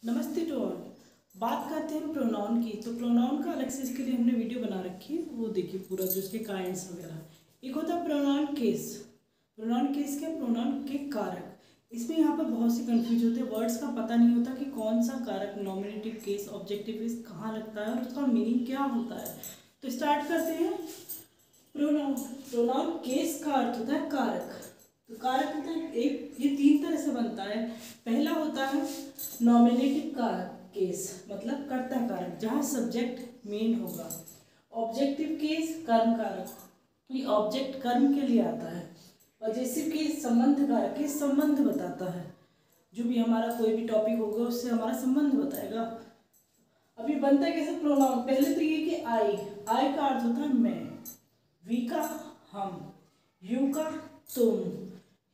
नमस्ते to all. बात करते हैं प्रोनाउन की। तो प्रोनाउन का अलग से इसके लिए हमने वीडियो बना रखी है, वो देखिए पूरा जो इसके काइंड्स वगैरह। एक होता है प्रोनाउन केस। प्रोनाउन केस क्या? प्रोनाउन के कारक। इसमें यहाँ पर बहुत से कंफ्यूज होते हैं, वर्ड्स का पता नहीं होता कि कौन सा कारक नॉमिनेटिव केस ऑब्जेक्टिव केस कहाँ लगता है और उसका मीनिंग क्या होता है। तो स्टार्ट करते हैं। प्रोनाउन प्रोनाउन केस का अर्थ होता है कारक। तो कारक होता है एक, ये तीन तरह से बनता है। पहला होता है नॉमिनेटिव कारक केस, मतलब कर्ता कारक, जहाँ सब्जेक्ट मेन होगा। ऑब्जेक्टिव केस कर्म कारक, ये ऑब्जेक्ट कर्म के लिए आता है। पजेसिव केस संबंध कारक, ये संबंध बताता है, जो भी हमारा कोई भी टॉपिक होगा उससे हमारा संबंध बताएगा। अभी बनता है कैसे प्रोनाउन? पहले तो ये कि आई का अर्थ होता है मैं, वी का हम, यू का तुम,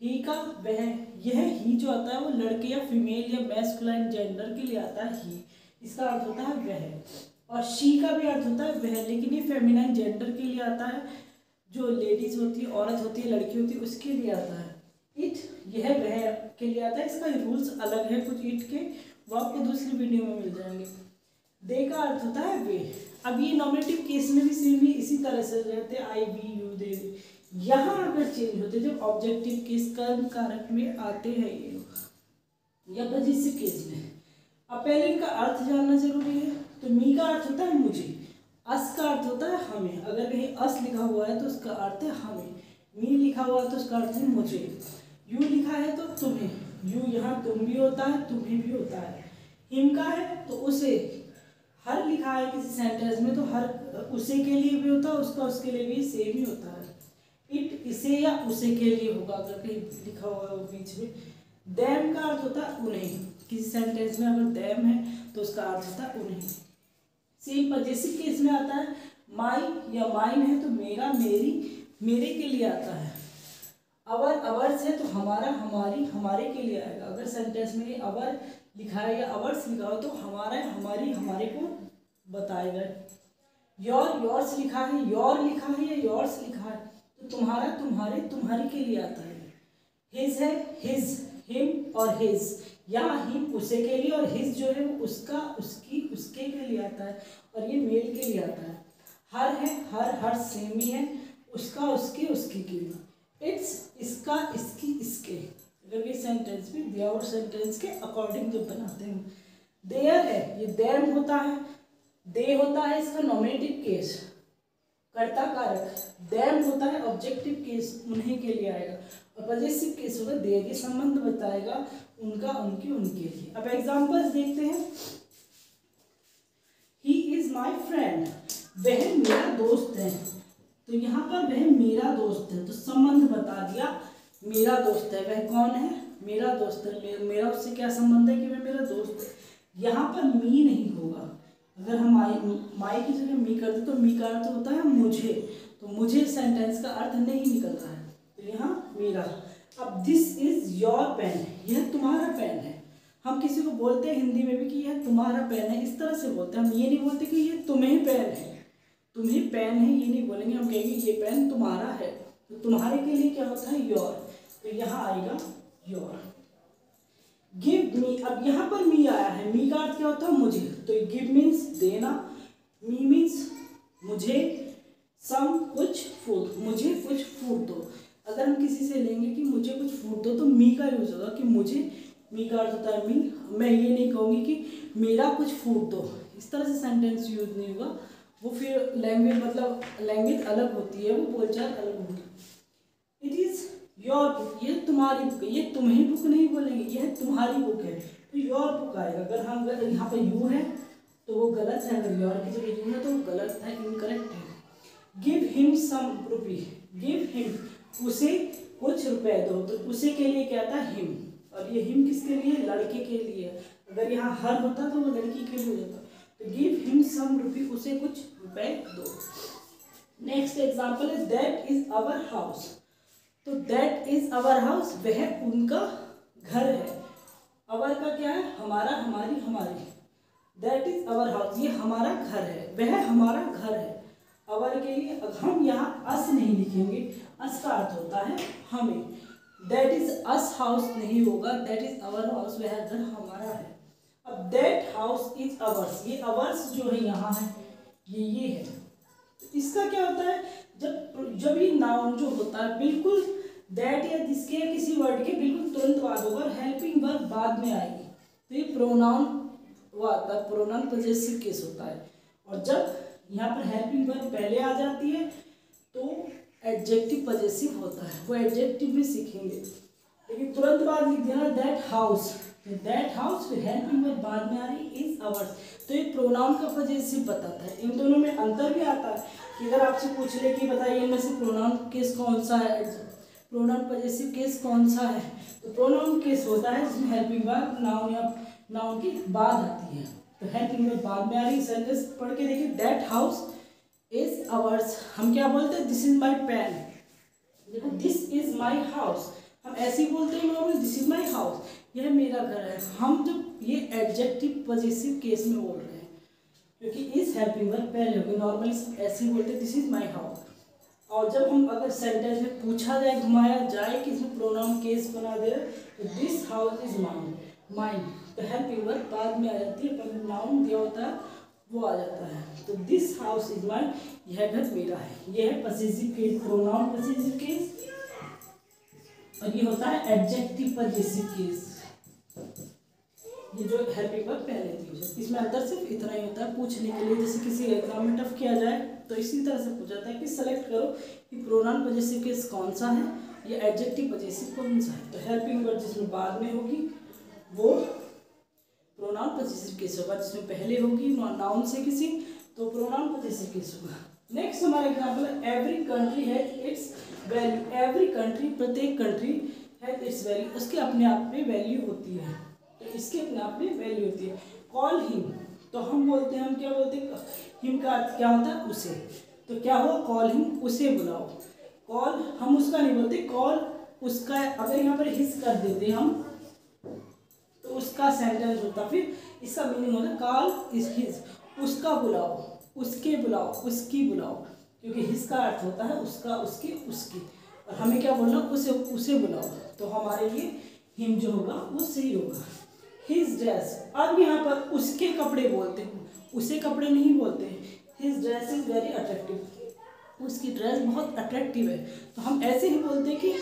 ही का वह। यह ही जो आता है वो लड़के या फीमेल या मैस्कुलाइन जेंडर के लिए आता है ही, इसका अर्थ होता है वह। और शी का भी अर्थ होता है वह, लेकिन ये फेमिनाइन जेंडर के लिए आता है, जो लेडीज होती है, औरत होती है, लड़की होती है, उसके लिए आता है। इट यह वह के लिए आता है। इसका रूल्स अलग है कुछ इट के, वो आपको दूसरी वीडियो में मिल जाएंगे। दे का अर्थ होता है वे। अब ये नॉमिनेटिव केस में भी सेम ही इसी तरह से रहते हैं, आई वी यू दे। यहाँ अगर चेंज होते जब ऑब्जेक्टिव केस कर्म कारक में आते हैं ये लोग, या पजेसिव केस में। अब पहले इनका अर्थ जानना जरूरी है। तो मी का अर्थ होता है मुझे, अस का अर्थ होता है हमें। अगर कहीं अस लिखा हुआ है तो उसका अर्थ है हमें, मी लिखा हुआ है तो उसका अर्थ है मुझे, यू लिखा है तो तुम्हें, यू यहाँ तुम भी होता है तुम्हें भी होता है। हिम का है तो उसे, हर लिखा है किसी सेंटेंस में तो हर उसे के लिए भी होता है, उसका उसके लिए भी सेम ही होता है। इट इसे या उसे के लिए होगा अगर कहीं लिखा हुआ है बीच में। देम का अर्थ होता है उन्हें, किसी सेंटेंस में अगर देम है तो उसका अर्थ होता है उन्हें। सेम पजेसिव केस में आता है माई या माइन है तो मेरा मेरी मेरे के लिए आता है। अवर अवर्स है तो हमारा हमारी हमारे के लिए आएगा। अगर सेंटेंस में अवर लिखा है या अवर्स लिखा हो तो हमारा हमारी हमारे को बताएगा। योर योर्स लिखा है, योर लिखा है या योर्स लिखा है तो तुम्हारा तुम्हारे तुम्हारी के लिए आता है। हिज है, हिज हिम और हिज, या हिम उसे के लिए और हिज जो है वो उसका उसकी उसके के लिए आता है, और ये मेल के लिए आता है। हर है, हर सेम ही है, उसका उसके उसके के लिए। इट्स इसका इसकी इसके, अगर ये सेंटेंस भी देयर सेंटेंस के अकॉर्डिंग जब बनाते हैं। देयर है, ये देम होता है, दे होता है इसका नॉमिनेटिव केस कर्ता कारक, देम होता है ऑब्जेक्टिव केस उन्हीं के लिए आएगा, और पजेसिव केस होगा देर, ये संबंध बताएगा उनका उनके उनके लिए। अब एग्जांपल्स देखते हैं। ही इज माई फ्रेंड, वह मेरा दोस्त है। तो यहाँ पर वह मेरा दोस्त है तो संबंध बता दिया, मेरा दोस्त है। वह कौन है? मेरा दोस्त है। मेरा उससे क्या संबंध है कि वह मेरा दोस्त है। यहाँ पर मी नहीं होगा। अगर हम माई की जगह मी कर दे तो मी का अर्थ होता है मुझे, तो मुझे सेंटेंस का अर्थ नहीं निकल रहा है, तो यहाँ मेरा। अब दिस इज योर पेन, यह तुम्हारा पेन है। हम किसी को बोलते हैं हिंदी में भी कि यह तुम्हारा पेन है, इस तरह से बोलते हैं। हम ये नहीं बोलते कि ये तुम्हें पेन है, तुम्हें पेन है, ये नहीं बोलेंगे। हम कहेंगे ये पेन तुम्हारा है। तो तुम्हारे के लिए क्या होता है? योर, तो यहाँ आएगा योर। गिव मी, अब यहाँ पर मी आया है, मी का अर्थ क्या होता है? मुझे। तो गिव मीन्स देना, मी मीन्स मुझे, सम कुछ, फूड मुझे कुछ फूड दो। अगर हम किसी से लेंगे कि मुझे कुछ फूड दो तो मी का यूज होगा कि मुझे, मी का अर्थ होता है मी। मैं ये नहीं कहूँगी कि मेरा कुछ फूड दो, इस तरह से सेंटेंस यूज नहीं होगा। वो फिर लैंग्वेज, मतलब लैंग्वेज अलग होती है, वो बोलचाल अलग होगी। इट इज योर बुक, ये तुम्हारी बुक है। ये तुम्हें बुक नहीं बोलेंगे, यह तुम्हारी बुक है, तो योर बुक आएगा। अगर हम यहाँ पर यू है तो वो गलत है, अगर योर की जगह यू है तो वो गलत है, इनकरेक्ट है। गिव हिम सम रुपी, गिव हिम, उसे कुछ रुपए दो। तो उसे के लिए क्या था? हिम, और ये हिम किसके लिए? लड़के के लिए। अगर यहाँ हर होता तो वो लड़की के लिए हो जाता। तो गिव हिम सम रुपी, उसे कुछ रुपए दो। Next example is that is our house. तो दैट इज आवर हाउस, वह उनका घर है। अवर का क्या है? हमारा, हमारी, हमारी। दैट इज आवर हाउस, ये हमारा घर है, वह हमारा घर है। अवर के लिए हम यहाँ अस नहीं लिखेंगे, अस का अर्थ होता है हमें। दैट इज अस हाउस नहीं होगा, दैट इज आवर हाउस, वह घर हमारा है। अब दैट हाउस इज अवर्स, ये अवर्स जो है यहाँ है, ये है। इसका क्या होता है, जब ये नाउन जो होता है बिल्कुल दैट या जिसके या किसी वर्ड के बिल्कुल तुरंत बाद होगा और हेल्पिंग वर्ब बाद में आएगी, तो ये प्रोनाउन वो आता है, प्रोनाउन पॉजेसिव केस होता है। और जब यहाँ पर हेल्पिंग वर्ब पहले आ जाती है तो एडजेक्टिव पॉजेसिव होता है, वो एडजेक्टिव भी सीखेंगे। लेकिन तुरंत बाद लिख देना दैट हाउस, दैट हाउस फिर हेल्पिंग वर्ब बाद में आ रही इज अवर्स, तो ये प्रोनाउन का पॉजेसिव बताता है। इन दोनों में अंतर भी आता है कि अगर आपसे पूछ ले कि बताइए इनमें से प्रोनाउन केस कौन सा है, प्रोनाउन पॉजेसिव केस कौन सा है, तो प्रोनाउन केस होता है जिसमें हेल्पिंग वर्ब नाउन या नाउन की बाद आती है, तो हेल्पिंग वर्ब बाद में आ रही। सेंटेंस पढ़ के देखिए, दैट हाउस इज अवर्स, हम क्या बोलते हैं, दिस इज माई पेन, देखो दिस इज माई हाउस, हम ऐसे ही बोलते हैं normal, this is my house, यह मेरा घर है। हम जब ये एडजेक्टिव पॉजेसिव केस में बोल रहे हैं क्योंकि इस हेल्पिंग वर्ब पहले होगी, नॉर्मली ऐसे ही बोलते हैं दिस इज माई हाउस। और जब हम अगर सेंटेंस में पूछा जाए, घुमाया जाए कि इसमें प्रोनाउन केस बना दे तो this house is mine, mine, तो हेल्पिंग वर्ब बाद में आ जाती है, पहले नाउन दिया होता है वो आ जाता है, तो दिस हाउस इज माइन, यह घर मेरा है। यह है possessive case, pronoun possessive case, और ये होता है एडजेक्टिव पॉजेसिव केस, ये जो हेल्पिंग वर्ब पहले थी। इसमें अंतर सिर्फ इतना ही होता है पूछने के लिए, जैसे किसी एग्जाम में टफ किया जाए तो इसी तरह से पूछा जाता है कि सेलेक्ट करो कि प्रोनाउन पॉजेसिव केस कौन सा है या एडजेक्टिव पॉजेसिव कौन सा है। तो हेल्पिंग वर्ब जिसमें बाद में होगी वो प्रोनाउन पॉजेसिव केस होगा, जिसमें पहले होगी नाउन से किसी तो प्रोनाउन पॉजेसिव केस होगा। नेक्स्ट हमारा एग्जाम्पल है every country has its value, every country, प्रत्येक कंट्री हैज इट्स वैल्यू, उसके अपने आप में वैल्यू होती है, तो इसके अपने आप में वैल्यू होती है। कॉल हिम, तो हम बोलते हैं, हम क्या बोलते हैं, हिम का अर्थ क्या होता है उसे, तो क्या हुआ कॉल हिम, उसे बुलाओ। कॉल हम उसका नहीं बोलते, कॉल उसका, अगर यहाँ पर हिस कर देते हम तो उसका सेंटेंस होता, फिर इसका मीनिंग होता कॉल इज हिज, उसका बुलाओ, उसके बुलाओ, उसकी बुलाओ, क्योंकि हिस का अर्थ होता है उसका, उसकी, उसकी, और हमें क्या बोलना, उसे बुलाओ, तो हमारे लिए हिम जो होगा वो सही होगा। हिज ड्रेस, अब यहाँ पर उसके कपड़े बोलते हैं, उसे कपड़े नहीं बोलते हैं। His dress is very attractive, उसकी ड्रेस बहुत अट्रैक्टिव है, तो हम ऐसे ही बोलते हैं कि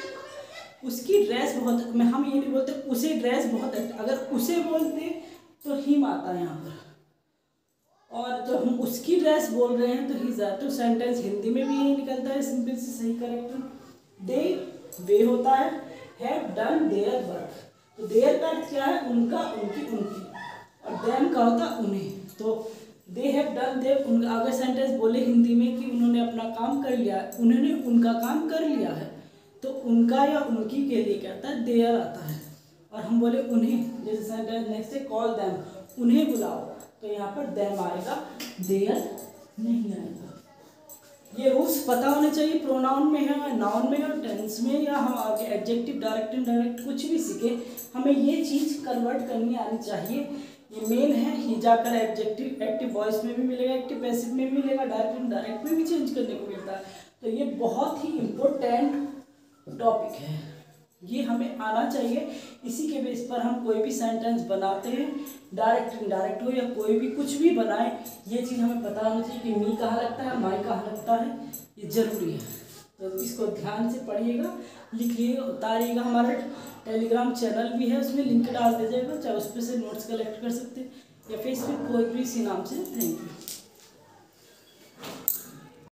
उसकी ड्रेस बहुत, हम ये नहीं बोलते उसे ड्रेस बहुत, अगर उसे बोलते तो हिम आता है यहाँ पर, और जब हम उसकी ड्रेस बोल रहे हैं तो हिज आता, तो सेंटेंस हिंदी में भी यही निकलता है सिंपल से सही करेक्ट। दे, वे होता है, हैव डन देयर वर्क, तो देयर का अर्थ क्या है, उनका, उनकी, उनकी, और देम का होता उन्हें, तो दे हैव डन देयर, उनका, अगर सेंटेंस बोले हिंदी में कि उन्होंने अपना काम कर लिया, उन्होंने उनका काम कर लिया है, तो उनका या उनकी के लिए क्या आता है, देयर आता है। और हम बोले उन्हें, जैसे सेंटेंस नेक्स्ट है कॉल देम, उन्हें बुलाओ, तो यहाँ पर देम आएगा, देयर नहीं आएगा। ये रूल्स पता होने चाहिए, प्रोनाउन में है, नाउन में है, टेंस में, या हम आगे एडजेक्टिव, डायरेक्ट इनडायरेक्ट कुछ भी सीखे, हमें ये चीज़ कन्वर्ट करनी आनी चाहिए, ये मेन है। ये जाकर एडजेक्टिव एक्टिव वॉइस में भी मिलेगा, एक्टिव पैसिव में भी मिलेगा, डायरेक्ट इनडायरेक्ट में भी चेंज करने को मिलता है, तो ये बहुत ही इम्पोर्टेंट टॉपिक है, ये हमें आना चाहिए। इसी के बेस पर हम कोई भी सेंटेंस बनाते हैं, डायरेक्ट इनडायरेक्ट हो या कोई भी कुछ भी बनाए, ये चीज़ हमें पता होना चाहिए कि मी कहाँ लगता है, माई कहाँ लगता है, ये जरूरी है। तो इसको ध्यान से पढ़िएगा, लिखिएगा, उतारिएगा। हमारा टेलीग्राम चैनल भी है, उसमें लिंक डाल दीजिएगा, चाहे उस पर से नोट्स कलेक्ट कर सकते हैं, या फेसबुक कोई भी इसी नाम से। Thank you.